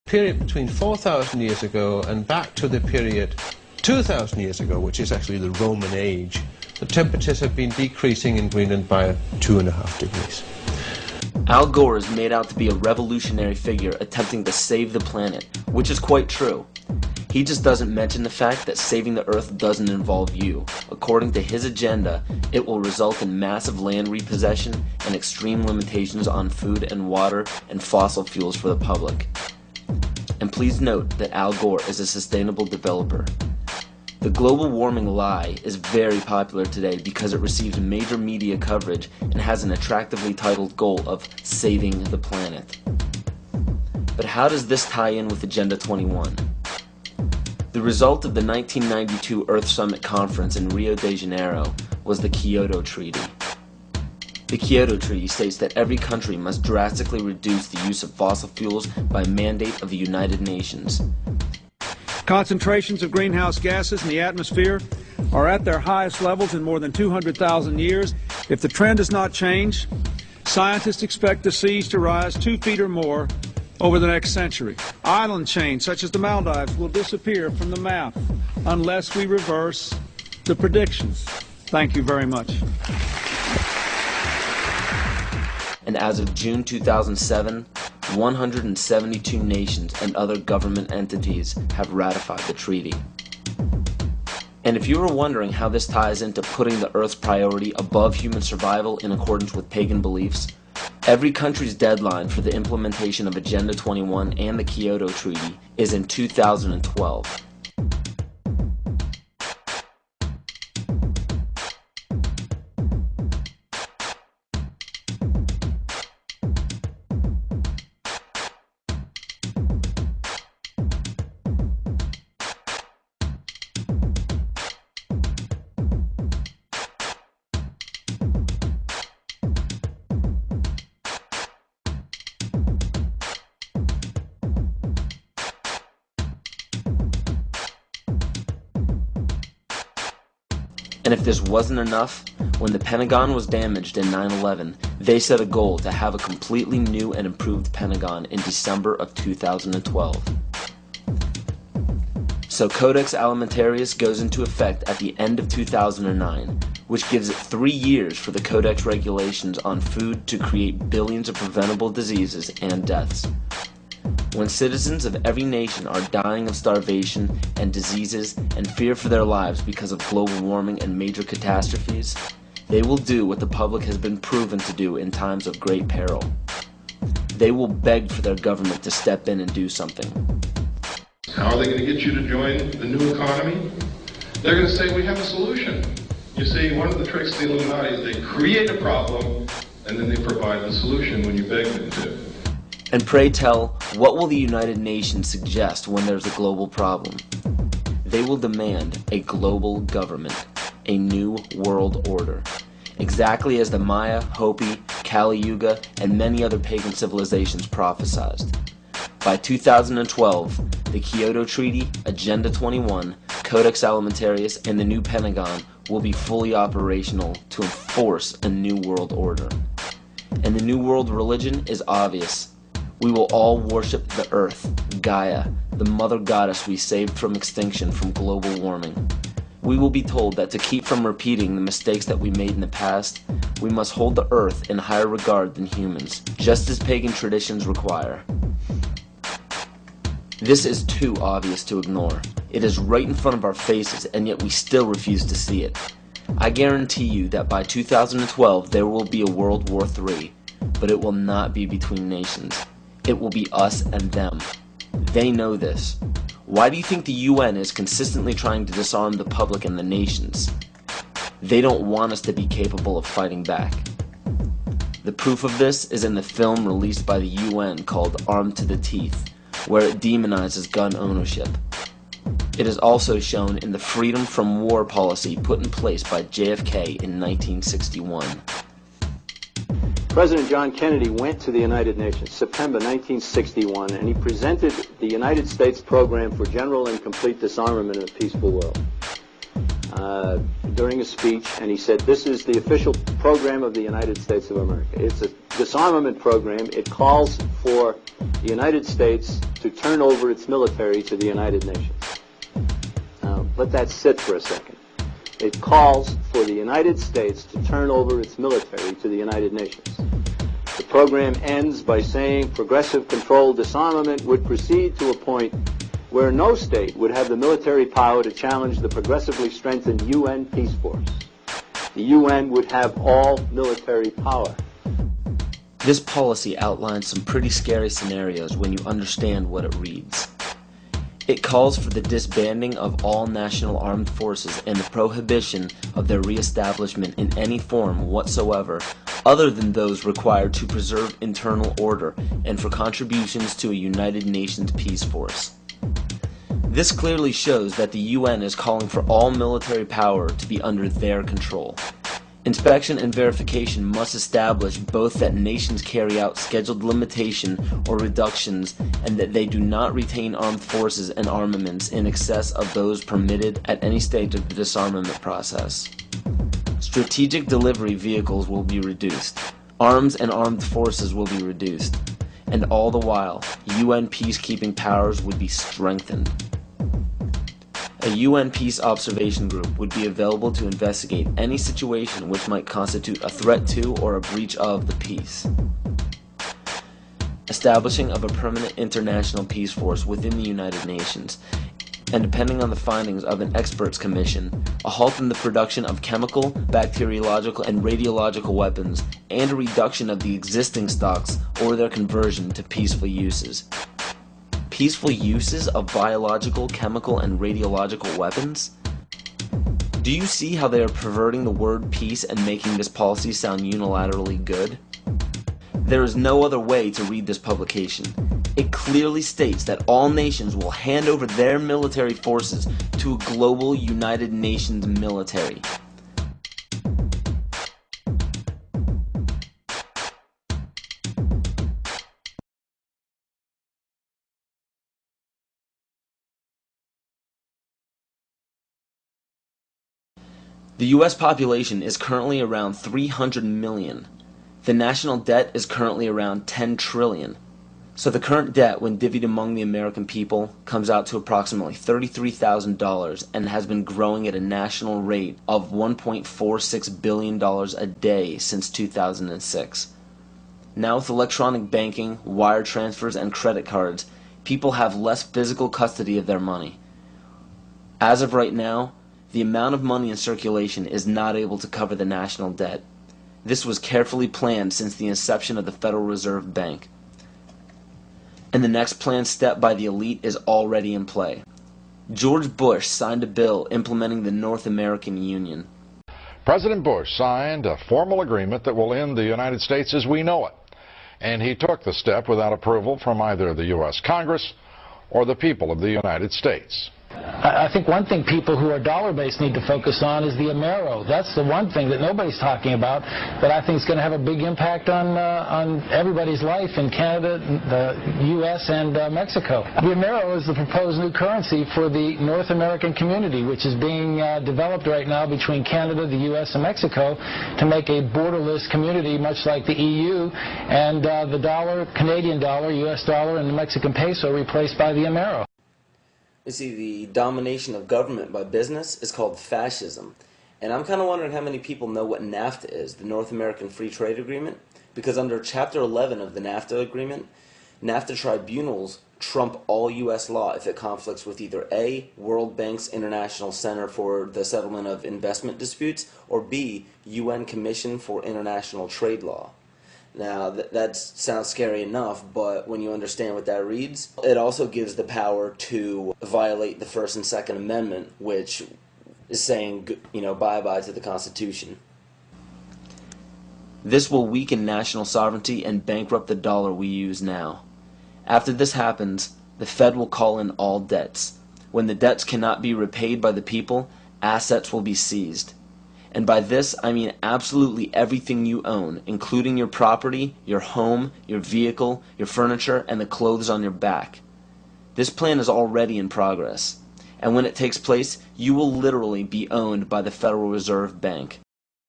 period between 4,000 years ago and back to the period 2,000 years ago, which is actually the Roman age, the temperatures have been decreasing in Greenland by 2.5 degrees. Al Gore is made out to be a revolutionary figure attempting to save the planet, which is quite true. He just doesn't mention the fact that saving the Earth doesn't involve you. According to his agenda, it will result in massive land repossession and extreme limitations on food and water and fossil fuels for the public. And please note that Al Gore is a sustainable developer. The global warming lie is very popular today because it receives major media coverage and has an attractively titled goal of saving the planet. But how does this tie in with Agenda 21? The result of the 1992 Earth Summit Conference in Rio de Janeiro was the Kyoto Treaty. The Kyoto Treaty states that every country must drastically reduce the use of fossil fuels by mandate of the United Nations. Concentrations of greenhouse gases in the atmosphere are at their highest levels in more than 200,000 years. If the trend does not change, scientists expect the seas to rise 2 feet or more over the next century. Island chains such as the Maldives will disappear from the map unless we reverse the predictions. Thank you very much. And as of June 2007, 172 nations and other government entities have ratified the treaty. And if you were wondering how this ties into putting the Earth's priority above human survival in accordance with pagan beliefs, every country's deadline for the implementation of Agenda 21 and the Kyoto Treaty is in 2012. And if this wasn't enough, when the Pentagon was damaged in 9/11, they set a goal to have a completely new and improved Pentagon in December of 2012. So Codex Alimentarius goes into effect at the end of 2009, which gives it 3 years for the Codex regulations on food to create billions of preventable diseases and deaths. When citizens of every nation are dying of starvation and diseases and fear for their lives because of global warming and major catastrophes, they will do what the public has been proven to do in times of great peril. They will beg for their government to step in and do something. How are they going to get you to join the new economy? They're going to say, we have a solution. You see, one of the tricks of the Illuminati is they create a problem and then they provide the solution when you beg them to. And pray tell, what will the United Nations suggest when there's a global problem? They will demand a global government, a new world order, exactly as the Maya, Hopi, Kali Yuga, and many other pagan civilizations prophesied. By 2012, the Kyoto Treaty, Agenda 21, Codex Alimentarius, and the new Pentagon will be fully operational to enforce a new world order. And the new world religion is obvious. We will all worship the earth, Gaia, the mother goddess we saved from extinction from global warming. We will be told that to keep from repeating the mistakes that we made in the past, we must hold the earth in higher regard than humans, just as pagan traditions require. This is too obvious to ignore. It is right in front of our faces, and yet we still refuse to see it. I guarantee you that by 2012 there will be a World War III, but it will not be between nations. It will be us and them. They know this. Why do you think the UN is consistently trying to disarm the public and the nations? They don't want us to be capable of fighting back. The proof of this is in the film released by the UN called Armed to the Teeth, where it demonizes gun ownership. It is also shown in the Freedom from War policy put in place by JFK in 1961. President John Kennedy went to the United Nations, September 1961, and he presented the United States program for general and complete disarmament in a peaceful world during a speech, and he said, "This is the official program of the United States of America. It's a disarmament program, it calls for the United States to turn over its military to the United Nations. Now, let that sit for a second. It calls for the United States to turn over its military to the United Nations. The program ends by saying progressive controlled disarmament would proceed to a point where no state would have the military power to challenge the progressively strengthened UN peace force. The UN would have all military power. This policy outlines some pretty scary scenarios when you understand what it reads. It calls for the disbanding of all national armed forces and the prohibition of their reestablishment in any form whatsoever other than those required to preserve internal order and for contributions to a United Nations peace force. This clearly shows that the UN is calling for all military power to be under their control. Inspection and verification must establish both that nations carry out scheduled limitation or reductions and that they do not retain armed forces and armaments in excess of those permitted at any stage of the disarmament process. Strategic delivery vehicles will be reduced, arms and armed forces will be reduced, and all the while, UN peacekeeping powers would be strengthened. A UN Peace Observation Group would be available to investigate any situation which might constitute a threat to or a breach of the peace. Establishing of a permanent international peace force within the United Nations, and depending on the findings of an experts commission, a halt in the production of chemical, bacteriological, and radiological weapons, and a reduction of the existing stocks or their conversion to peaceful uses. Peaceful uses of biological, chemical, and radiological weapons? Do you see how they are perverting the word peace and making this policy sound unilaterally good? There is no other way to read this publication. It clearly states that all nations will hand over their military forces to a global United Nations military. The US population is currently around 300 million. The national debt is currently around 10 trillion. So the current debt, when divvied among the American people, comes out to approximately $33,000 and has been growing at a national rate of $1.46 billion a day since 2006. Now with electronic banking, wire transfers, and credit cards, people have less physical custody of their money. As of right now, the amount of money in circulation is not able to cover the national debt. This was carefully planned since the inception of the Federal Reserve Bank. And the next planned step by the elite is already in play. George Bush signed a bill implementing the North American Union. President Bush signed a formal agreement that will end the United States as we know it. And he took the step without approval from either the U.S. Congress or the people of the United States. I think one thing people who are dollar-based need to focus on is the Amero. That's the one thing that nobody's talking about that I think is going to have a big impact on everybody's life in Canada, the U.S., and Mexico. The Amero is the proposed new currency for the North American community, which is being developed right now between Canada, the U.S., and Mexico to make a borderless community, much like the EU, and the dollar, Canadian dollar, U.S. dollar, and the Mexican peso replaced by the Amero. You see, the domination of government by business is called fascism. And I'm kind of wondering how many people know what NAFTA is, the North American Free Trade Agreement. Because under Chapter 11 of the NAFTA agreement, NAFTA tribunals trump all U.S. law if it conflicts with either A, World Bank's International Center for the Settlement of Investment Disputes, or B, UN Commission for International Trade Law. Now, that sounds scary enough, but when you understand what that reads, it also gives the power to violate the First and Second Amendment, which is saying, bye-bye to the Constitution. This will weaken national sovereignty and bankrupt the dollar we use now. After this happens, the Fed will call in all debts. When the debts cannot be repaid by the people, assets will be seized. And by this, I mean absolutely everything you own, including your property, your home, your vehicle, your furniture, and the clothes on your back. This plan is already in progress. And when it takes place, you will literally be owned by the Federal Reserve Bank.